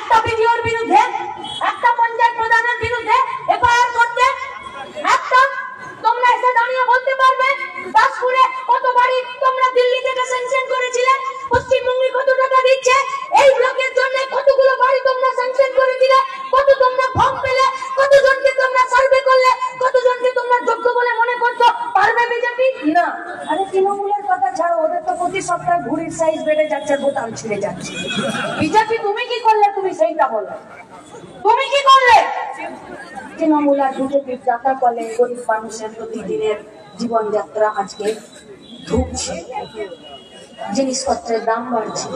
একটা ভিডিওর বিরুদ্ধে, একটা পঞ্চায়েত প্রধানের বিরুদ্ধে এফআইআর করতে, একটা তোমরা এসে দাঁড়িয়ে বলতে পারবে দাসপুরে কত বাড়ি তোমরা দিল্লি থেকে স্যাংশন করেছিলে, পশ্চিমবঙ্গে কত টাকা দিচ্ছে, এই ব্লকের জন্য কতগুলো বাড়ি তোমরা স্যাংশন করেছিলে, কত তোমরা ফর্ম পেলে, কতজনকে তোমরা সার্ভে করলে, কতজনকে তোমরা যোগ্য বলে মনে করছো, পারবে বিজেপি? না। আরে তৃণমূলের কথা ছাড়ো, ওদের তো প্রতি সপ্তাহে ঘুড়ির সাইজ বেড়ে যাচ্ছে, বোতাম ছিঁড়ে যাচ্ছে। বিজেপি তুমি কি করলে, তুমি সেইটা বলো, তুমি কি করলে? তৃণমূল আর বিজেপির যাত্রা করলে গরিব মানুষের প্রতিদিনের জীবনযাত্রা আজকে ধুকছে, জিনিসপত্রের দাম বাড়ছে,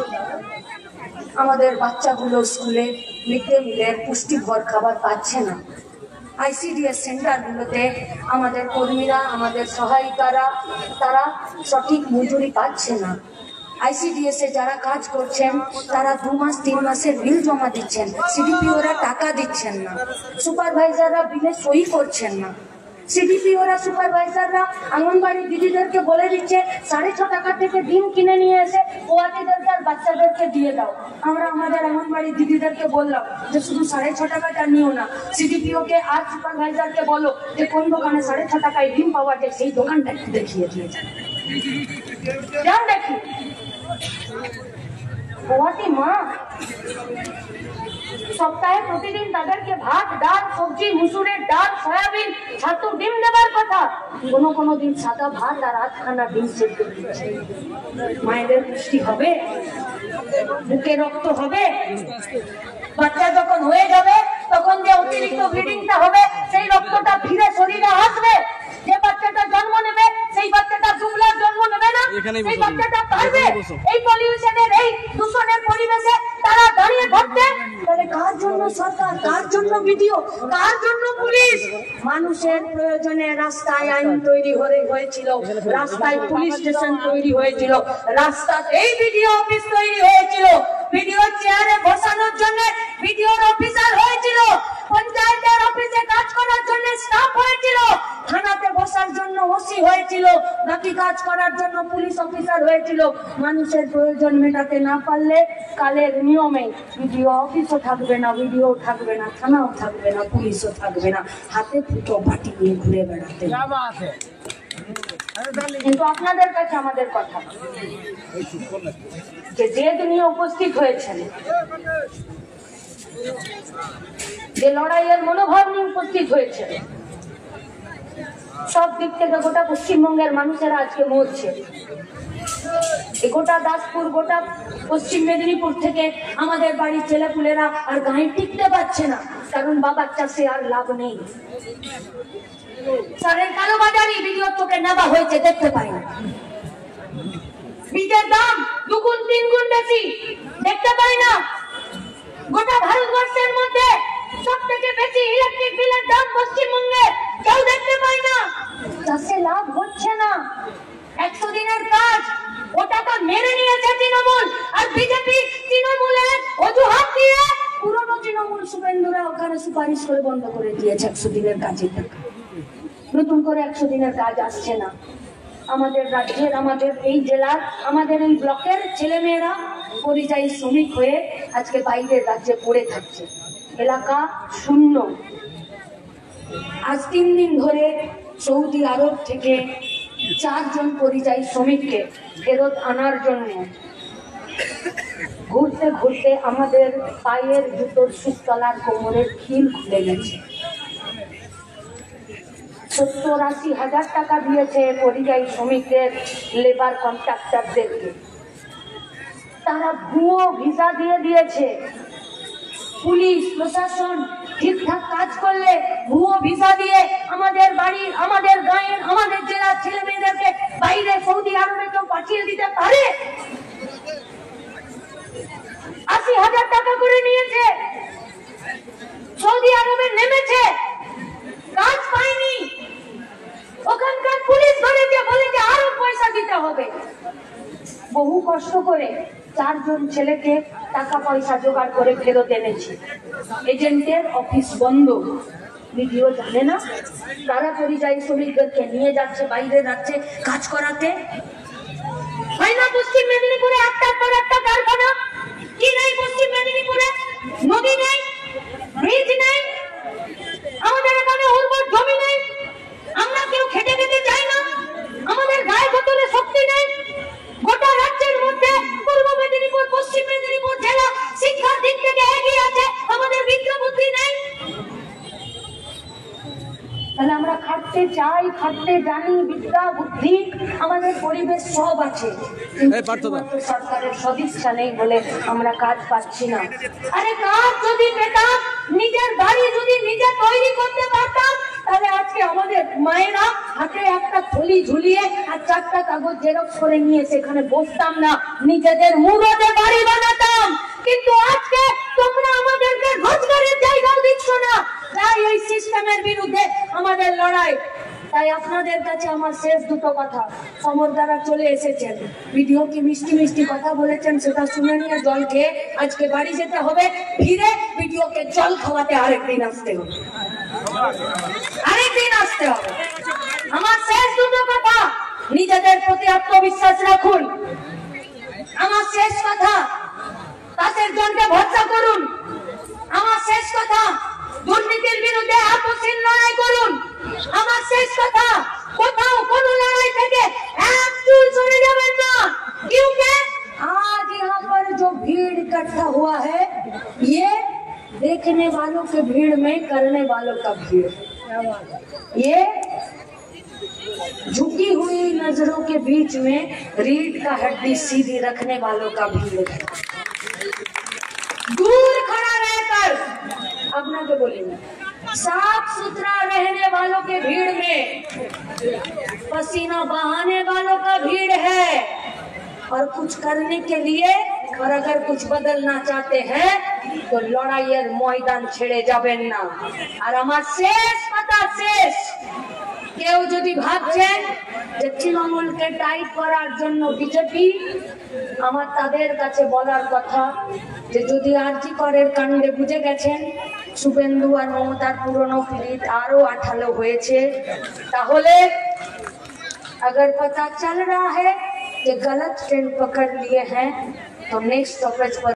আমাদের বাচ্চাগুলো স্কুলে মিড ডে মিলের পুষ্টিকর খাবার পাচ্ছে না, আইসিডিএস সেন্টারগুলোতে আমাদের কর্মীরা, আমাদের সহায়িকারা তারা সঠিক মজুরি পাচ্ছে না, আইসিডিএস এ যারা কাজ করছেন তারা 2 মাস 3 মাসের বিল জমা দিচ্ছেন, সিডিপিওরা টাকা দিচ্ছেন না, সুপারভাইজাররা বিলে সই করছেন না, সিডিপিওরা সুপারভাইজাররা অঙ্গনবাড়ি দিদিদেরকে বলে দিচ্ছে 6.5 টাকা থেকে ডিম কিনে নিয়ে এসে পোয়াতিদেরকে আর বাচ্চাদেরকে দিয়ে দাও। আমরা আমাদের অঙ্গনবাড়ি দিদিদেরকে বললাম যে শুধু 6.5 টাকাটা নিও না, সিডিপিওকে আর সুপারভাইজারকে বলো যে কোন দোকানে 6.5 টাকায় ডিম পাওয়া যায় সেই দোকানটা একটু দেখিয়ে দিয়ে যান, দেখি পোয়াতি মা সপ্তাহে প্রতিদিন তাদেরকে ভাত, ডাল, সবজি, মুসুরের ডাল, সয়াবিন, ছাতু, ডিম দেবার কথা, কোনো দিন সাদা ভাত আর 8খানা ডিম সেদ্ধ দিচ্ছে। মায়েদের পুষ্টি হবে, বুকে রক্ত হবে, বাচ্চা যখন হয়ে যাবে তখন যে অতিরিক্ত ব্লিডিংটা হবে সেই রক্তটা ফিরে শরীরে আসবে, যে বাচ্চাটা জন্ম নেবে সেই বাচ্চাটা দুমলার জন্ম নেবে না, সেই বাচ্চাটা পারবে এই পলিউশনের, এই দূষণের পরিবেশে তারা দাঁড়িয়ে থাকতে? তাহলে কার জন্য সরকার, কার জন্য ভিডিও, কার জন্য পুলিশ? মানুষের প্রয়োজনে রাস্তায় আইন তৈরি হয়েছিল, রাস্তায় পুলিশ স্টেশন তৈরি হয়েছিল, রাস্তাতেই ভিডিও অফিস তৈরি হয়েছিল, ভিডিও চেয়ারে বসানোর জন্য ভিডিওর অফিসার হয়েছিল, পঞ্চায়েতের অফিসে কাজ করার জন্য স্টাফ হয়েছিল, থানাতে বসার জন্য ওসি হয়েছিল, বাকি কাজ করার জন্য পুলিশ অফিসার হয়েছিল। মানুষের প্রয়োজন মেটাতে না পারলে কালের নিয়মে ভিডিও অফিসও থাকবে না, ভিডিও থাকবে না, থানাও থাকবে না, পুলিশও থাকবে না, হাতে ফুটো বাটি নিয়ে ঘুরে বেড়াতে। কিন্তু আপনাদের কাছে আমাদের কথা যে দুনিয়া উপস্থিত হয়েছেন, যে লড়াইয়ের মনোভাব নিয়ে উপস্থিত হয়েছে, সব দিক থেকে গোটা পশ্চিমবঙ্গের মানুষেরা আজকে মরছে। গোটা দাসপুর, গোটা পশ্চিম মেদিনীপুর থেকে আমাদের বাড়ির ছেলেপুলেরা আর গায়ে টিকতে পারছে না, কারণ বাবার চাষে আর লাভ নেই। সারের কালোবাজারি ভিডিও চোখে নেওয়া হয়েছে, দেখতে পাই না। বীজের দাম 2 গুণ 3 গুণ বেশি, দেখতে পাই না। গোটা ভারতবর্ষের মধ্যে সব থেকে বেশি ইলেকট্রিক বিলের দাম পশ্চিমবঙ্গে, কেউ দেখতে পাই না। চাষে লাভ হচ্ছে না, 100 দিনের কাজ ও টাকা মেরে নিয়েছে তৃণমূল, আর বিজেপি তৃণমূলের অজুহাত দিয়ে পুরনো তৃণমূল শুভেন্দুরা ওখানে সুপারিশ করে বন্ধ করে দিয়েছে 100 দিনের কাজের টাকা। নতুন করে 100 দিনের কাজ আসছে না। আমাদের রাজ্যের, আমাদের এই জেলার, আমাদের এই ব্লকের ছেলেমেয়েরা পরিযায়ী শ্রমিক হয়ে আজকে বাইরের রাজ্যে পড়ে থাকছে, এলাকা শূন্য। আজ 3 দিন ধরে সৌদি আরব থেকে 4 জন পরিযায়ী শ্রমিককে ফেরত আনার জন্য ঘুরতে ঘুরতে আমাদের পায়ের জুতোর সুতলার কোমরের খিল খুলে গেছে। 70-80 হাজার টাকা দিয়েছে পরিযায়ী শ্রমিকদের লেবার কন্ট্রাক্টরদেরকে, তারা ভুয়ো ভিসা দিয়ে দিয়েছে। পুলিশ প্রশাসন ঠিকঠাক কাজ করলে ভুয়ো ভিসা দিয়ে আমাদের বাড়ির, আমাদের গাঁয়ের, আমাদের জেলার ছেলে মেয়েদেরকে বাইরে সৌদি আরবে কেউ পাঠিয়ে দিতে পারে? 80 হাজার টাকা করে নিয়েছে, সৌদি আরবে নেমেছে, কাজ পায়নি, ওখানকার পুলিশ ধরেছে, বলেছে আরো পয়সা দিতে হবে। বহু কষ্ট করে 4 জন ছেলেকে টাকা পয়সা জোগাড় করে ফেরত এনেছি। এজেন্টের অফিস বন্ধ, ভিডিও জানে না, তারা পরিযায়ী শ্রমিকদেরকে নিয়ে যাচ্ছে বাইরে রাজ্যে কাজ করাতে। হয় না পশ্চিম মেদিনীপুরে একটার পর একটা কারখানা? কি নেই পশ্চিম মেদিনীপুরে? নদী চাই, খাটতে জানি, বিদ্যা বুদ্ধি আমাদের পরিবেশ সব আছে, কিন্তু সরকারের সদিচ্ছা নেই বলে আমরা কাজ পাচ্ছি না। আরে কাজ যদি পেতাম, নিজের বাড়ি যদি নিজে তৈরি করতে পারতাম, তাহলে আজকে আমাদের মায়েরা হাতে একটা থলি ঝুলিয়ে আর 4টা কাগজ জেরক্স করে নিয়ে সেখানে বসতাম না, নিজেদের মুরদে বাড়ি বানাতাম। কিন্তু আজকে তোমরা আমাদেরকে রোজগারের জায়গাও দিচ্ছ না, তাই এই সিস্টেমের বিরুদ্ধে আমাদের লড়াই। তাই আপনাদের কাছে আমার শেষ দুটো কথা, সমরদারা চলে এসেছেন, ভিডিও কি মিষ্টি মিষ্টি কথা বলেছেন সেটা শুনে নিয়ে জল খেয়ে আজকে বাড়ি যেতে হবে, ফিরে ভিডিওকে জল খাওয়াতে আরেকদিন আসতে হবে, আরেকদিন আসতে হবে। আমার শেষ দুটো কথা, নিজেদের প্রতি আত্মবিশ্বাস রাখুন। আমার শেষ কথা, পাশের জনকে ভরসা করুন। আমার শেষ কথা, দুর্নীতির বিরুদ্ধে আপসহীন লড়াই করুন। আমার শেষ কথা, কোথাও কোন লড়াই থেকে এক চুল সরে যাবেন না, क्योंकि आज यहाँ पर जो भीड़ इकट्ठा हुआ है, ये देखने वालों के भीड़ में करने वालों का भीड़, ये झुकी हुई नजरों के बीच में रीढ़ का हड्डी सीधी रखने वालों का भीड़ है। दूर खड़ा रहकर अपना के बोलेंगे, साफ सुथरा रहने वालों के भीड़ में पसीना बहाने वालों का भीड़ है। और कुछ करने के लिए और अगर कुछ बदलना चाहते हैं तो लड़ाइয়ের ময়দান ছেড়ে যাবেন না। আর আমার শেষ কথা, শেষ, কেউ যদি ভাবছেন যে তৃণমূলকে টাইট করার জন্য বিজেপি, আমার তাদের কাছে বলার কথা যে যদি আরজি করের কাণ্ডে বুঝে গেছেন শুভেন্দু আর মমতার পুরনো পীড়িত আরো আঠালো হয়েছে, তাহলে अगर पता चल रहा है कि गलत ट्रेन पकड़ लिए हैं तो नेक्स्ट स्टॉपेज पर